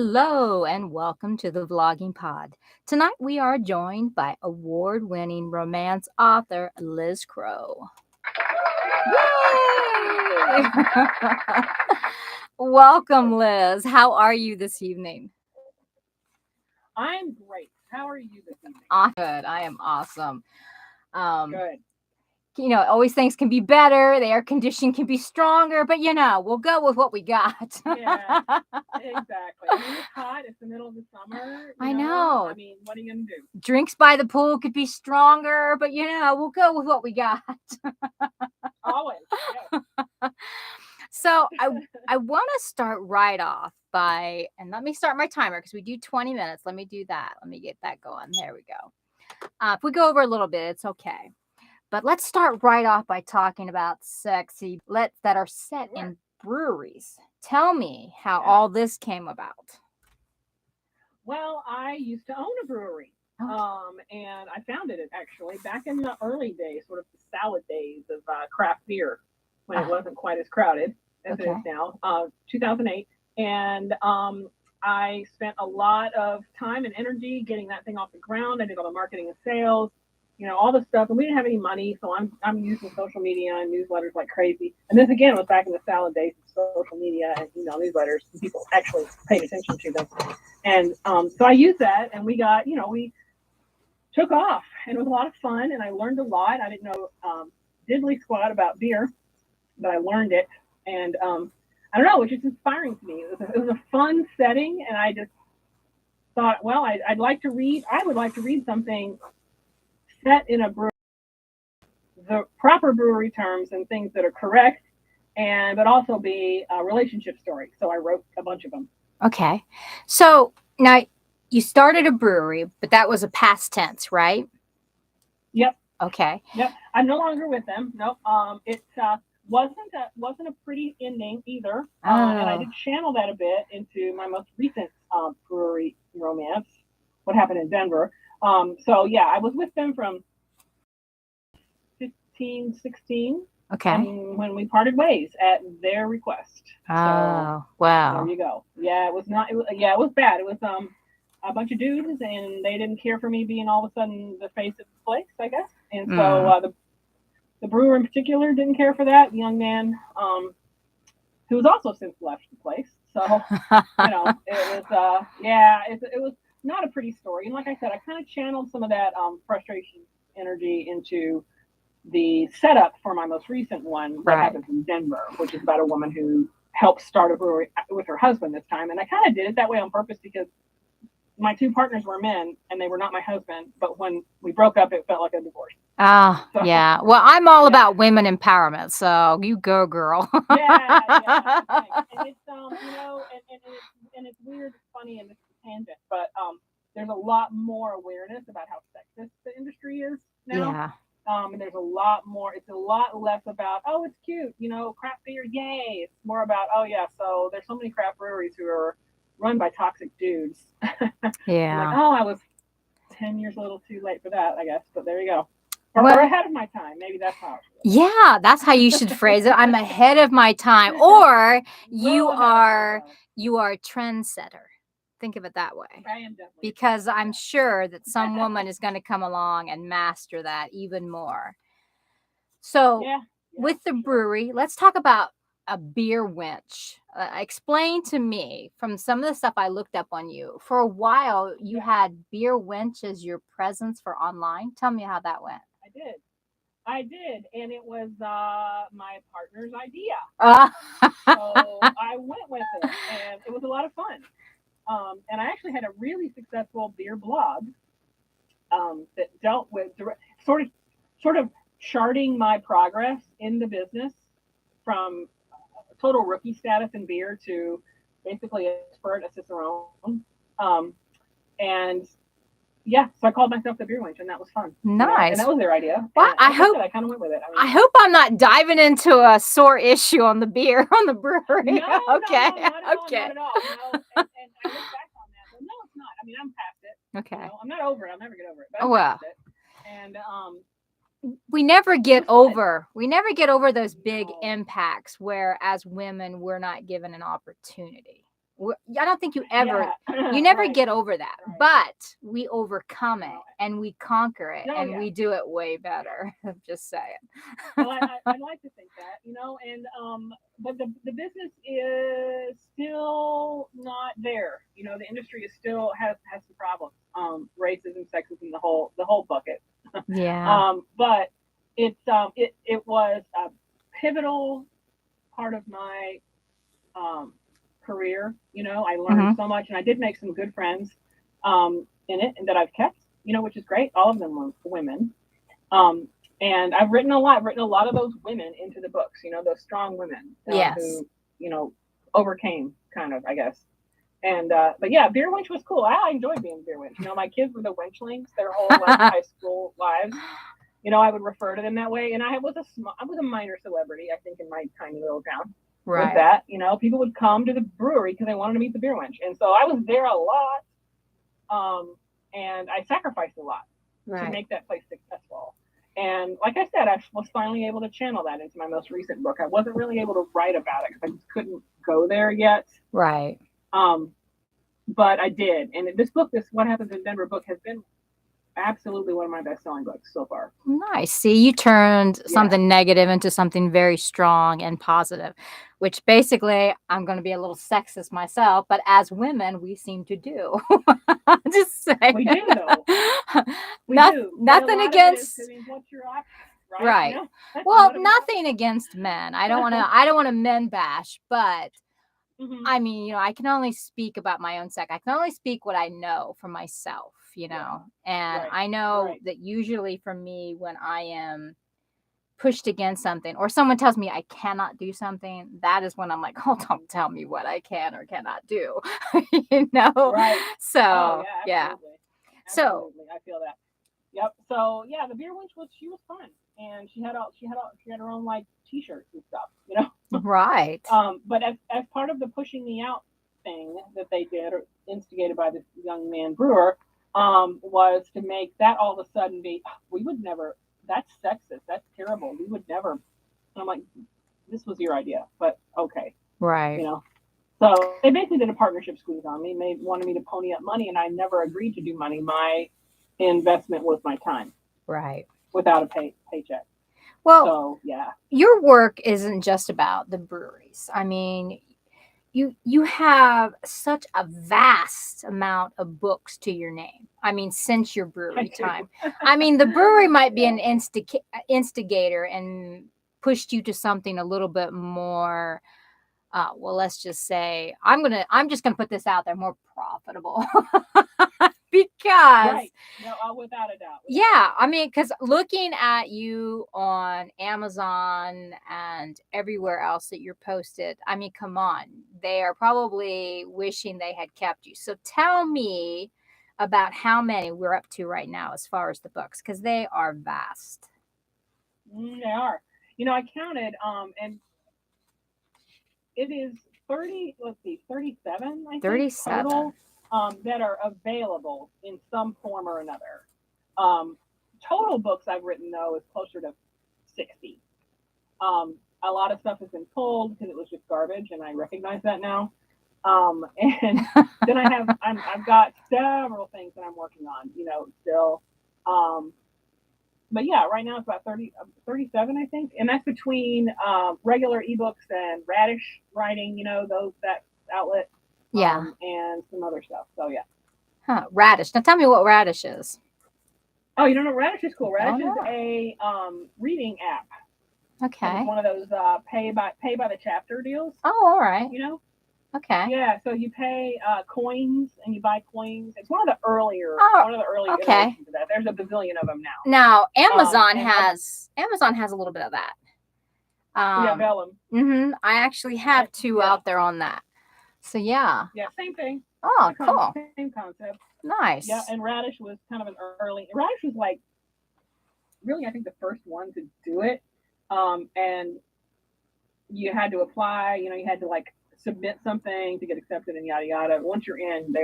Hello and welcome to the Vlogging Pod. Tonight we are joined by award-winning romance author Liz Crowe. Yay! Welcome, Liz. How are you this evening? I'm great. How are you this evening? Good. I am awesome. Good. Always things can be better. The air conditioning can be stronger, but we'll go with what we got. Yeah, exactly. I mean, it's hot. It's the middle of the summer. I know. I mean, what are you going to do? Drinks by the pool could be stronger, but we'll go with what we got. Always. Yes. So I want to start right off and let me start my timer because we do 20 minutes. Let me do that. Let me get that going. There we go. If we go over a little bit, it's okay. But let's start right off by talking about sexy that are set in breweries. Tell me how all this came about. Well, I used to own a brewery. And I founded it actually back in the early days, sort of the salad days of craft beer when it wasn't quite as crowded as it is now, 2008. And I spent a lot of time and energy getting that thing off the ground. I did all the marketing and sales, all the stuff. And we didn't have any money, so I'm using social media and newsletters like crazy. And this again was back in the salad days of social media and email newsletters. And people actually paid attention to them. And so I used that, and we got, we took off, and it was a lot of fun, and I learned a lot. I didn't know diddly squat about beer, but I learned it, and I don't know, it was just inspiring to me. It was a fun setting, and I just thought, well, I would like to read something set in a brewery, the proper brewery terms and things that are correct, but also be a relationship story. So I wrote a bunch of them. Okay, so now you started a brewery, but that was a past tense, right? Yep. Okay. Yep. I'm no longer with them. Nope. It wasn't a pretty ending either. And I did channel that a bit into my most recent brewery romance, what happened in Denver. So yeah, I was with them from 15, 16. Okay. And when we parted ways at their request. Oh, wow. There you go. Yeah, it was bad. It was a bunch of dudes, and they didn't care for me being all of a sudden the face of the place, I guess. And so the brewer in particular didn't care for that. The young man, who has also since left the place. So, it was not a pretty story. And like I said, I kind of channeled some of that frustration energy into the setup for my most recent one, What Happens in Denver, which is about a woman who helped start a brewery with her husband this time. And I kind of did it that way on purpose because my two partners were men and they were not my husband. But when we broke up, it felt like a divorce. Yeah. Well, I'm all about women empowerment. So you go, girl. Yeah. And it's, and it's weird, it's funny, and it's a tangent, but there's a lot more awareness about how sexist the industry is now. Yeah. And there's a lot more, it's a lot less about, oh, it's cute, craft beer, yay. It's more about, oh yeah, so there's so many craft breweries who are run by toxic dudes. Yeah. I'm like, oh, I was 10 years a little too late for that, I guess, but there you go. Or ahead of my time. Maybe that's how. Yeah, that's how you should phrase it. I'm ahead of my time. Or you are a trendsetter. Think of it that way. I am definitely. Because I'm sure that some woman is going to come along and master that even more. So with the brewery, let's talk about a beer wench. Explain to me from some of the stuff I looked up on you. For a while, you had beer wench as your presence for online. Tell me how that went. I did, and it was my partner's idea. So I went with it, and it was a lot of fun. And I actually had a really successful beer blog that dealt with sort of charting my progress in the business from total rookie status in beer to basically expert, a cicerone. And yeah, so I called myself the Beer Wench, and that was fun. Nice. And that was their idea. Well, I kind of went with it. I hope I'm not diving into a sore issue on the beer on the brewery. No, okay. No, not at all. And I look back on that, but no, it's not. I mean, I'm past it. Okay. I'm not over it. I'll never get over it. But I'm past it. And we never get over those big impacts where as women we're not given an opportunity. I don't think you ever, you never get over that, but we overcome it and we conquer it and we do it way better. I'm just saying. Well, I'd like to think that, and but the business is still not there. The industry is still has some problems. Racism, sexism, the whole bucket. Yeah. But it was a pivotal part of my career. I learned so much, and I did make some good friends in it, and that I've kept. Which is great. All of them were women. And I've written a lot of those women into the books. Those strong women who overcame, kind of, I guess. And but yeah, Beer Wench was cool. I enjoyed being Beer Wench. My kids were the Wenchlings their whole high school lives. I would refer to them that way. And I was a minor celebrity, I think, in my tiny little town. Right. With that, people would come to the brewery because they wanted to meet the Beer Wench, and so I was there a lot. And I sacrificed a lot to make that place successful. And like I said, I was finally able to channel that into my most recent book. I wasn't really able to write about it because I just couldn't go there yet. Right. But I did. And this book, this What Happens in Denver book, has been absolutely one of my best-selling books so far. Nice. See, you turned something negative into something very strong and positive, which basically, I'm going to be a little sexist myself, but as women, we seem to do. Just saying. We do, though. Nothing against. What's your option, right. Well, nothing against men. I don't want to men bash, but I mean, I can only speak about my own sex. I can only speak what I know for myself, and I know that usually for me, when I am pushed against something or someone tells me I cannot do something, that is when I'm like, oh, don't tell me what I can or cannot do, Right. So, yeah. So I feel that. Yep. So yeah, the Beer Wench she was fun, and she had her own like T-shirts and stuff, Right. But as part of the pushing me out thing that they did, or instigated by this young man brewer, was to make that all of a sudden be, we would never. That's sexist. That's terrible. We would never. And I'm like, this was your idea, but okay. Right. So they basically did a partnership squeeze on me. They wanted me to pony up money, and I never agreed to do money. My investment was my time. Right. Without a paycheck. Well, so, yeah. Your work isn't just about the breweries. I mean, you have such a vast amount of books to your name. I mean, since your brewery time. I mean, the brewery might be an instigator and pushed you to something a little bit more, well, let's just say, I'm just gonna put this out there, more profitable. Because no, without a doubt. I mean, because looking at you on Amazon and everywhere else that you're posted, I mean, come on, they are probably wishing they had kept you. So tell me about how many we're up to right now as far as the books, because they are vast. They are. I counted, and it is 37, I think, 37. Total. That are available in some form or another. Total books I've written, though, is closer to 60. A lot of stuff has been pulled because it was just garbage, and I recognize that now. And then I've got several things that I'm working on, still. But yeah, right now it's about 37, I think, and that's between regular ebooks and Radish writing, that outlet. Yeah. And some other stuff. So yeah. Huh. Radish. Now tell me what Radish is. Oh, you don't know? Radish is cool. Radish is a reading app. Okay. It's one of those pay by the chapter deals. Oh, all right. Okay. Yeah. So you pay coins and you buy coins. It's one of the earlier iterations of that. There's a bazillion of them now. Now Amazon has a little bit of that. Vellum. I actually have two out there on that. So yeah. Yeah, same thing. Oh, cool. Same concept. Nice. Yeah, and Radish was kind of Radish was like really, I think, the first one to do it. And you had to apply, you had to like submit something to get accepted and yada yada. Once you're in,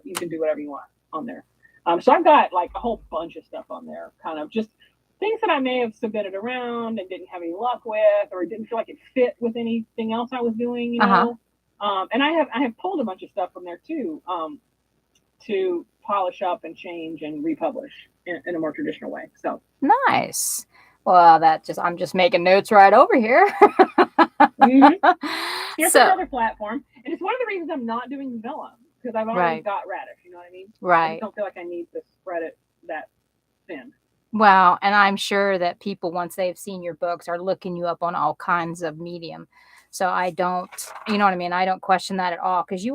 you can do whatever you want on there. So I've got like a whole bunch of stuff on there, kind of just things that I may have submitted around and didn't have any luck with, or didn't feel like it fit with anything else I was doing, And I have pulled a bunch of stuff from there too, to polish up and change and republish in a more traditional way. So nice. Well, I'm just making notes right over here. Here's So, another platform, and it's one of the reasons I'm not doing vellum because I've already right, got radish. You know what I mean? I right. just don't feel like I need to spread it that thin. Well, and I'm sure that people, once they've seen your books, are looking you up on all kinds of medium. So I don't, you know what I mean? I don't question that at all because Yeah.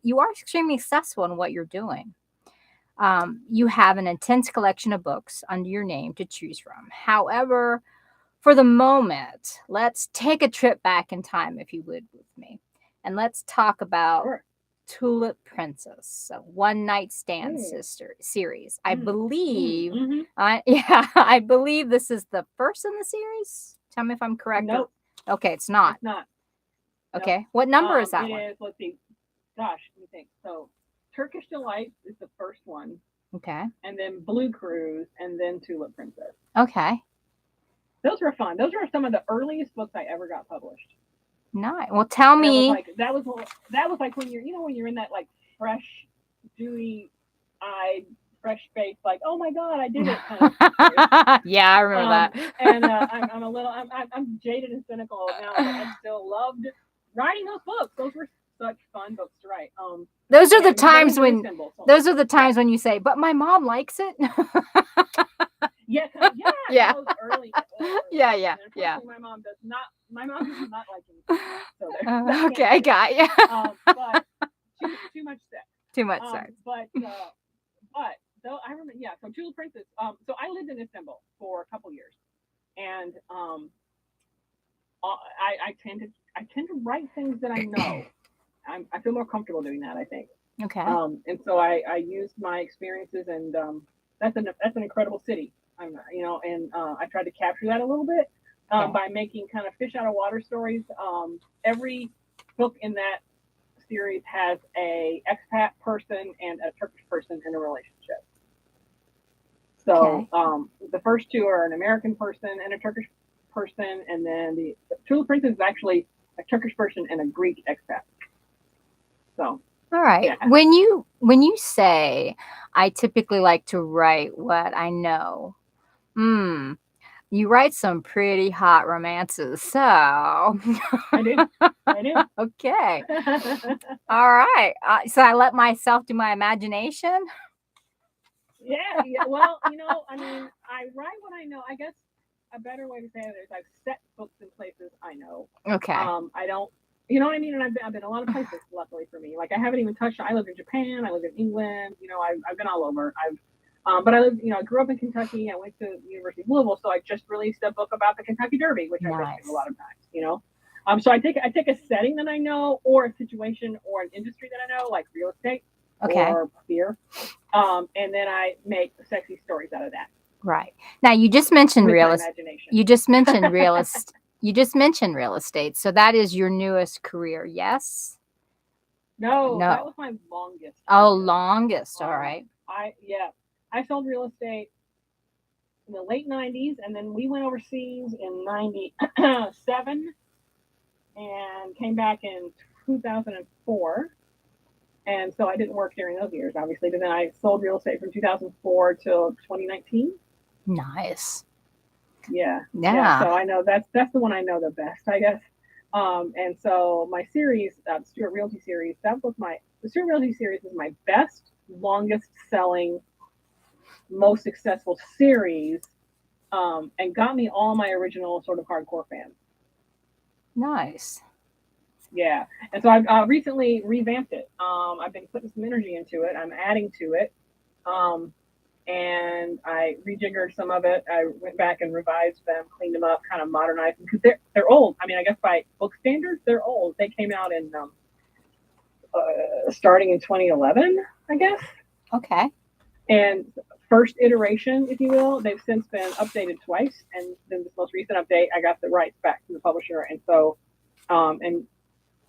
you are extremely successful in what you're doing. You have an intense collection of books under your name to choose from. However, for the moment, let's take a trip back in time, if you would, with me, and let's talk about Sure. Tulip Princess, a one night stand Ooh. series. I believe, Mm-hmm. I believe this is the first in the series. Tell me if I'm correct. Nope. Okay, it's not. It's not. Okay, Nope. what number is that it one? is. Let's see. Gosh, let me think. So, Turkish Delight is the first one, Okay. and then Blue Cruise, and then Tulip Princess. Okay. Those were fun. Those were some of the earliest books I ever got published. Nice. Well, tell me. That was like when you're in that like fresh, dewy eyed, fresh face, like, oh my god, I did it kind of stage. Yeah, I remember that. And I'm jaded and cynical now, but I still loved writing those books. Those were such fun books to write. Those are the times when you say, "But my mom likes it." Yeah. Yeah. Those early. Yeah. My mom does not like anything. So Okay, I got you. But too much sex. Too much sex. But though I remember, yeah. So Tulip Princess. So I lived in Istanbul for a couple years, and I tend to write things that I know. I feel more comfortable doing that, I think. Okay. And so I used my experiences, and that's an incredible city. I tried to capture that a little bit by making kind of fish out of water stories. Every book in that series has a expat person and a Turkish person in a relationship. So the first two are an American person and a Turkish person, and then the Tulip Princess is actually a Turkish person and a Greek expat. So. All right. Yeah. When you say I typically like to write what I know, you write some pretty hot romances. So I do. Okay. All right. So I let myself do my imagination. Yeah. Well, I mean, I write what I know. I guess a better way to say it is I've set books in places I know. Okay. I don't. You know what I mean? And I've been a lot of places, luckily for me. Like I haven't even touched. I lived in Japan. I lived in England. I've been all over. But I lived. I grew up in Kentucky. I went to the University of Louisville, so I just released a book about the Kentucky Derby, which I've mentioned a lot of times. So I take a setting that I know, or a situation, or an industry that I know, like real estate or beer, and then I make sexy stories out of that. Right. Now you just mentioned real estate. You just mentioned real estate. You just mentioned real estate. So that is your newest career, yes? No. That was my longest. Oh, longest. All right. I sold real estate in the late 90s, and then we went overseas in 97 and came back in 2004. And so I didn't work during those years, obviously, but then I sold real estate from 2004 till 2019. Nice. Yeah. So I know that's the one I know the best, I guess. And so my series, Stewart Realty series, the Stewart Realty series is my best, longest selling, most successful series, and got me all my original sort of hardcore fans. Nice. Yeah. And so I've recently revamped it. I've been putting some energy into it. I'm adding to it. And I rejiggered some of it. I went back and revised them, cleaned them up, kind of modernized them because they're old. I mean, I guess by book standards, they're old. They came out in starting in 2011, I guess. Okay. And first iteration, if you will, they've since been updated twice. And then this most recent update, I got the rights back from the publisher, and so and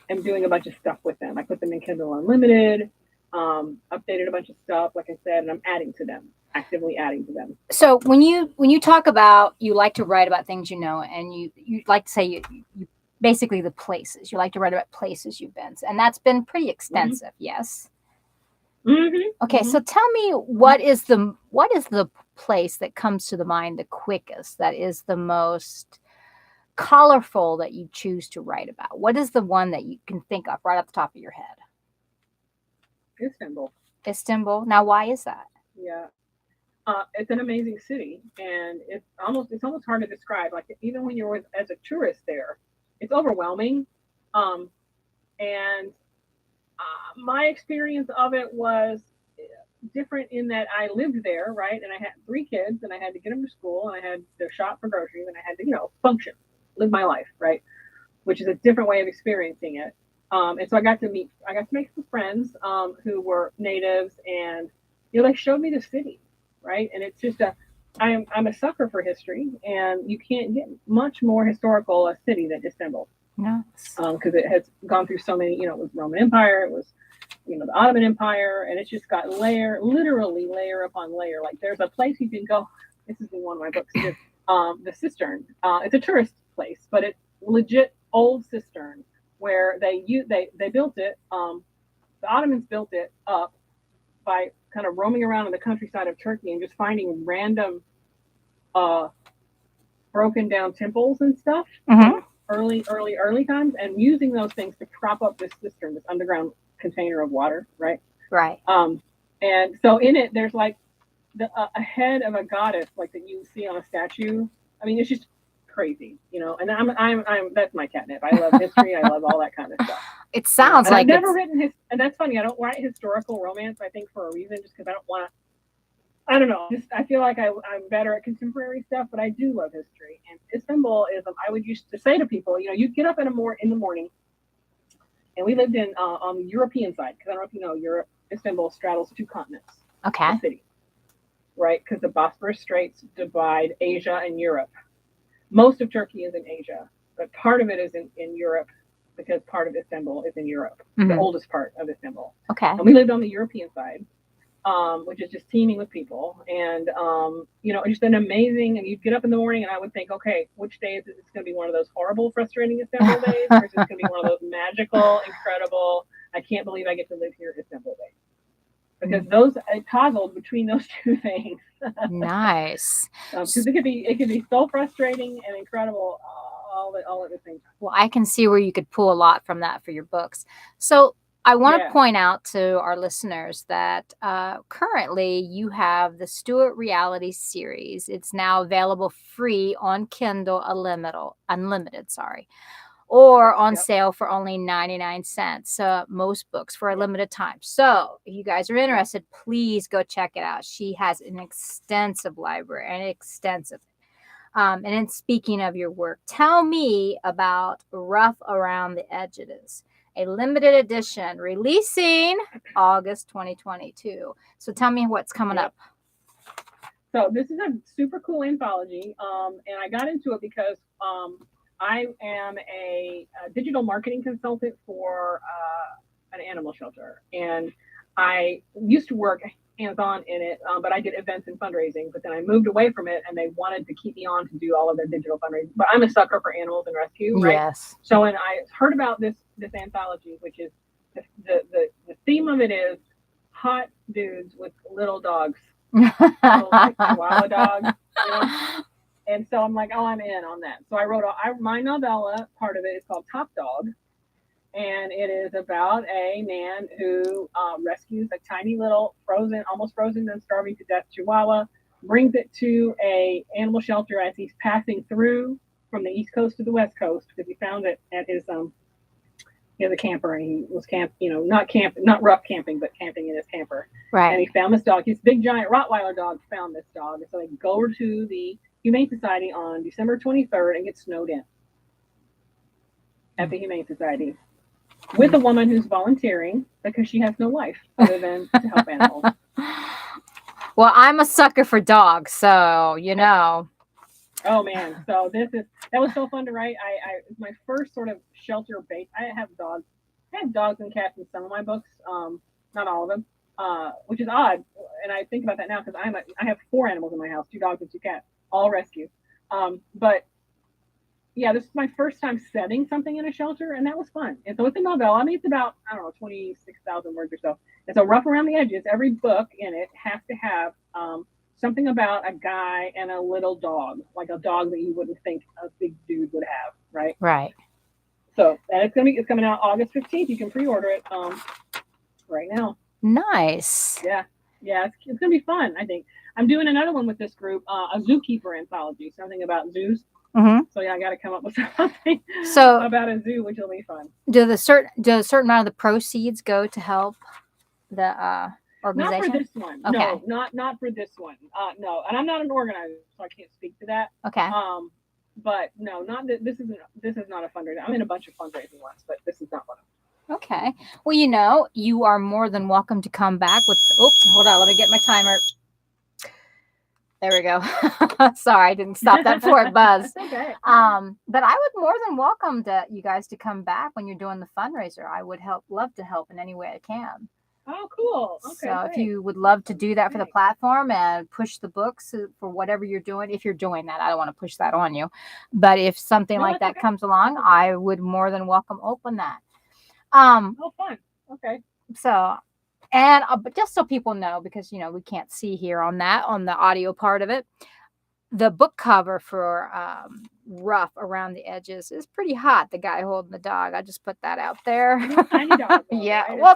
I'm doing a bunch of stuff with them. I put them in Kindle Unlimited, updated a bunch of stuff, like I said, and I'm actively adding to them. So when you talk about you like to write about things you know, and you like to say you basically the places. You like to write about places you've been. And that's been pretty extensive, yes? Okay, so tell me what is the place that comes to the mind the quickest, that is the most colorful that you choose to write about? What is the one that you can think of right off the top of your head? Istanbul. Istanbul. Now, why is that? Yeah. It's an amazing city, and it's almost hard to describe. Like even when you're as a tourist there, it's overwhelming. And my experience of it was different in that I lived there, right? And I had 3 kids, and I had to get them to school, and I had to shop for groceries, and I had to, function, live my life, right? Which is a different way of experiencing it. And so I got to make some friends who were natives, and they showed me the city, right? And it's just I'm a sucker for history, and you can't get much more historical a city than Istanbul. No. Because it has gone through so many, it was Roman Empire, it was, the Ottoman Empire, and it's just got literally layer upon layer. Like there's a place you can go. This is in one of my books. The Cistern. It's a tourist place, but it's legit old cistern where they built it. The Ottomans built it up by kind of roaming around in the countryside of Turkey and just finding random broken down temples and stuff. Early times, and using those things to prop up this cistern, this underground container of water, right? Right. And so in it, there's like a head of a goddess, like that you see on a statue. I mean, it's just crazy, And I'm that's my catnip. I love history. I love all that kind of stuff. It sounds like I've never written and that's funny. I don't write historical romance. I think for a reason, just because I don't want to. I don't know. I feel like I'm better at contemporary stuff, but I do love history. And Istanbul is. I would used to say to people, you get up in the morning, and we lived on the European side, because I don't know if you know, Istanbul straddles 2 continents. Okay. The city, right? Because the Bosphorus Straits divide Asia and Europe. Most of Turkey is in Asia, but part of it is in Europe, because part of Istanbul is in Europe, the oldest part of Istanbul. Okay. And we lived on the European side. Which is just teeming with people, and just an amazing. And you'd get up in the morning, and I would think, okay, which day is it? It's going to be one of those horrible, frustrating Istanbul days, or is it going to be one of those magical, incredible? I can't believe I get to live here Istanbul days, because I toggled between those 2 things. Nice. Because it could be so frustrating and incredible all at the same time. Well, I can see where you could pull a lot from that for your books. So I want to point out to our listeners that currently you have the Stewart Reality series. It's now available free on Kindle Unlimited, or on sale for only 99 cents. Most books for a limited time. So if you guys are interested, please go check it out. She has an extensive library, and then speaking of your work, tell me about Rough Around the Edges, a limited edition releasing August 2022. So tell me what's coming up. So this is a super cool anthology, and I got into it because I am a digital marketing consultant for an animal shelter, and I used to work hands-on in it, but I did events and fundraising, but then I moved away from it, and they wanted to keep me on to do all of their digital fundraising. But I'm a sucker for animals and rescue, right? Yes. So when I heard about this anthology, which is the theme of it is hot dudes with little dogs, little like Chihuahua dogs, And so I'm like, oh, I'm in on that. So I wrote my novella. Part of it is called Top Dog. And it is about a man who rescues a tiny little almost frozen and starving to death Chihuahua, brings it to a animal shelter as he's passing through from the East Coast to the West Coast, because he found it at his he has a camper, and he was not rough camping, but camping in his camper. Right. And he found this dog. His big giant Rottweiler dog found this dog. And so they go to the Humane Society on December 23rd and get snowed in at the Humane Society with a woman who's volunteering because she has no life other than to help animals. Well, I'm a sucker for dogs, so Oh man, so that was so fun to write. It's my first sort of shelter base. I have dogs. I have dogs and cats in some of my books, not all of them, which is odd. And I think about that now because I have 4 animals in my house: 2 dogs and 2 cats, all rescue. But this is my first time setting something in a shelter, and that was fun. And so it's a novella. I mean, it's about, I don't know, 26,000 words or so. And so rough around the edges. Every book in it has to have something about a guy and a little dog, like a dog that you wouldn't think a big dude would have, right? Right. So, and it's coming out August 15th. You can pre-order it right now. Nice. Yeah, it's gonna be fun. I think I'm doing another one with this group, a zookeeper anthology, something about zoos. Mm-hmm. So yeah, I got to come up with something about a zoo, which will be fun. Do a certain amount of the proceeds go to help the organization? Not for this one. Okay. No, not for this one. No, and I'm not an organizer, so I can't speak to that. Okay. But no, not that. This is not a fundraiser. I'm in a bunch of fundraising ones, but this is not one of them. Okay. Well, you are more than welcome to come back with. Oops, hold on. Let me get my timer. There we go. Sorry, I didn't stop that before it buzzed. Okay. But I would more than welcome you guys to come back when you're doing the fundraiser. I would love to help in any way I can. Oh, cool. Okay. So if you would love to do that for the platform and push the books for whatever you're doing, if you're doing that, I don't want to push that on you. But if something like that comes along, I would more than welcome open that. Oh, fun. Okay. So, and but just so people know, because we can't see here on the audio part of it, the book cover for Rough Around the Edges is pretty hot. The guy holding the dog. I just put that out there. Tiny dog. Yeah. Right? Well,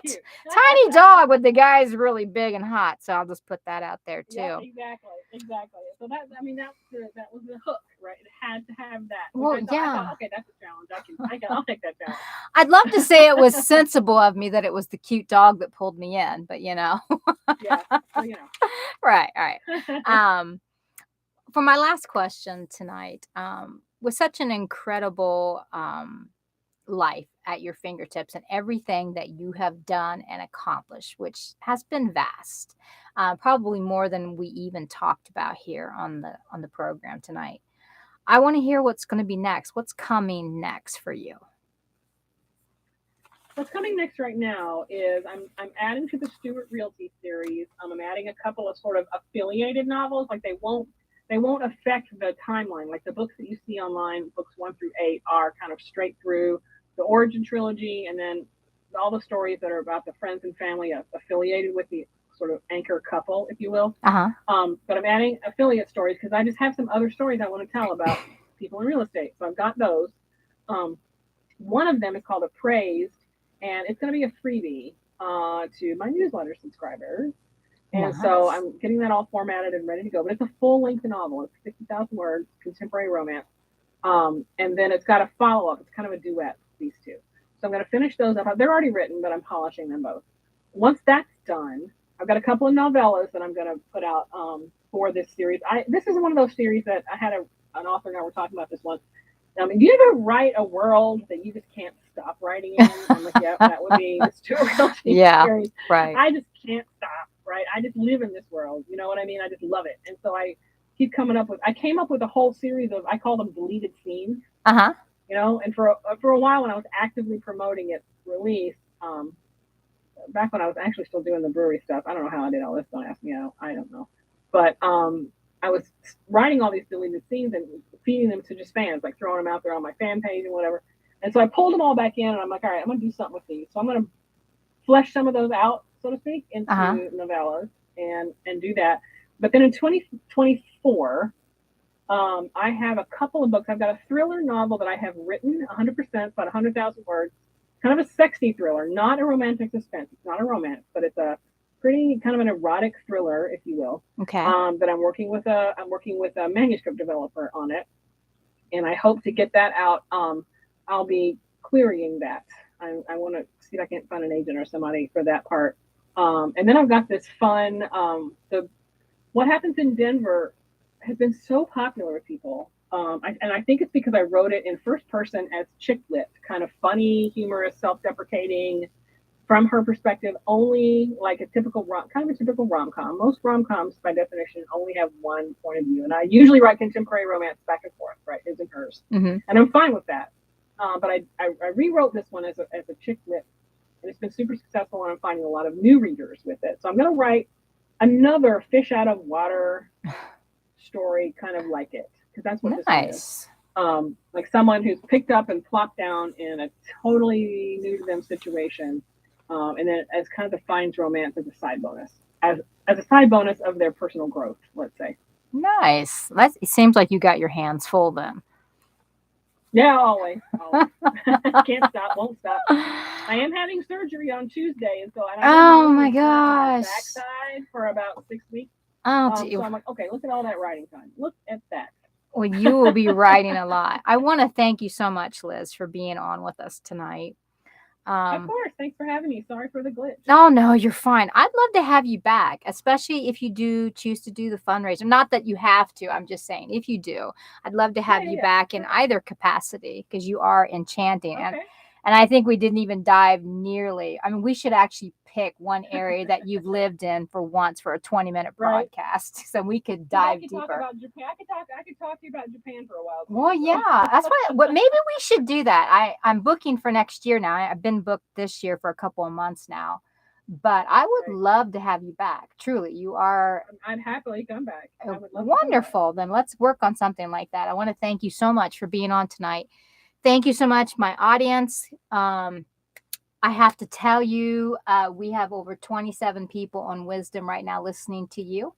tiny dog, but the guy's really big and hot. So I'll just put that out there too. Yeah, exactly. So that was the hook, right? It had to have that. Well, I thought, okay, that's a challenge. I'll take that challenge. I'd love to say it was sensible of me that it was the cute dog that pulled me in, but Yeah. Well, Right. For my last question tonight, with such an incredible life at your fingertips and everything that you have done and accomplished, which has been vast, probably more than we even talked about here on the program tonight, I want to hear what's going to be next. What's coming next for you? What's coming next right now is I'm adding to the Stewart Realty series. I'm adding a couple of sort of affiliated novels, like they won't affect the timeline. Like the books that you see online, books 1 through 8, are kind of straight through the origin trilogy, and then all the stories that are about the friends and family affiliated with the sort of anchor couple, if you will. Uh-huh. But I'm adding affiliate stories because I just have some other stories I want to tell about people in real estate. So I've got those. One of them is called Appraised, and it's going to be a freebie to my newsletter subscribers. And so I'm getting that all formatted and ready to go. But it's a full-length novel. It's 50,000 words, contemporary romance. And then it's got a follow-up. It's kind of a duet, these two. So I'm going to finish those up. They're already written, but I'm polishing them both. Once that's done, I've got a couple of novellas that I'm going to put out for this series. This is one of those series that I had an author, and I were talking about this once. Do you ever write a world that you just can't stop writing in? I'm like, yeah, that would be the Stewart Realty series. Right. I just can't stop, right? I just live in this world. You know what I mean? I just love it. And so I came up with a whole series of, I call them deleted scenes. Uh-huh. And for a while when I was actively promoting its release, back when I was actually still doing the brewery stuff, I don't know how I did all this. Don't ask me. I don't know. But I was writing all these deleted scenes and feeding them to just fans, like throwing them out there on my fan page and whatever. And so I pulled them all back in, and I'm like, all right, I'm going to do something with these. So I'm going to flesh some of those out, so to speak, into novellas and do that. But then in 2024, I have a couple of books. I've got a thriller novel that I have written 100%, about 100,000 words, kind of a sexy thriller, not a romantic suspense. It's not a romance, but it's a pretty kind of an erotic thriller, if you will. Okay. That I'm working with a manuscript developer on it, and I hope to get that out. I'll be querying that. I want to see if I can't find an agent or somebody for that part. And then I've got this fun. What Happens in Denver has been so popular with people. And I think it's because I wrote it in first person as chick lit, kind of funny, humorous, self-deprecating, from her perspective, only like a typical rom-com. Most rom-coms, by definition, only have one point of view. And I usually write contemporary romance back and forth, right, his and hers. Mm-hmm. And I'm fine with that. But I rewrote this one as a chick lit, and it's been super successful, and I'm finding a lot of new readers with it. So I'm going to write another fish out of water story, kind of like it, because that's what this one is. like someone who's picked up and plopped down in a totally new to them situation, and then as kind of defines romance as a side bonus, as a side bonus of their personal growth, let's say. Nice. It seems like you got your hands full then. Yeah, always. Can't stop, won't stop. I am having surgery on Tuesday, and so Oh my on gosh. backside for about 6 weeks. Oh, So I'm like, okay, look at all that writing time. Look at that. Well, you will be writing a lot. I want to thank you so much, Liz, for being on with us tonight. Of course. Thanks for having me. Sorry for the glitch. Oh, no, you're fine. I'd love to have you back, especially if you do choose to do the fundraiser. Not that you have to. I'm just saying, if you do, I'd love to have you back in either capacity because you are enchanting. Okay. And I think we didn't even dive nearly. I mean, we should actually pick one area that you've lived in for once for a 20-minute broadcast, so we could dive deeper. Talk about Japan. I could talk to you about Japan for a while. Well, yeah, that's what. Maybe we should do that. I'm booking for next year now. I've been booked this year for a couple of months now, but I would love to have you back. Truly, you are. I'd happily come back. I would love wonderful. Then let's work on something like that. I want to thank you so much for being on tonight. Thank you so much, my audience. I have to tell you, we have over 27 people on Wisdom right now listening to you.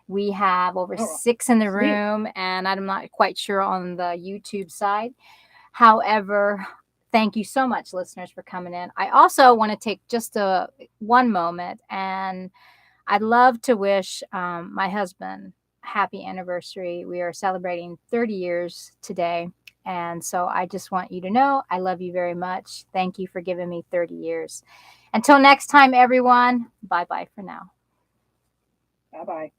We have over 6 in the room, and I'm not quite sure on the YouTube side. However, thank you so much, listeners, for coming in. I also want to take just one moment, and I'd love to wish my husband happy anniversary. We are celebrating 30 years today. And so I just want you to know I love you very much. Thank you for giving me 30 years. Until next time, everyone, bye-bye for now. Bye-bye.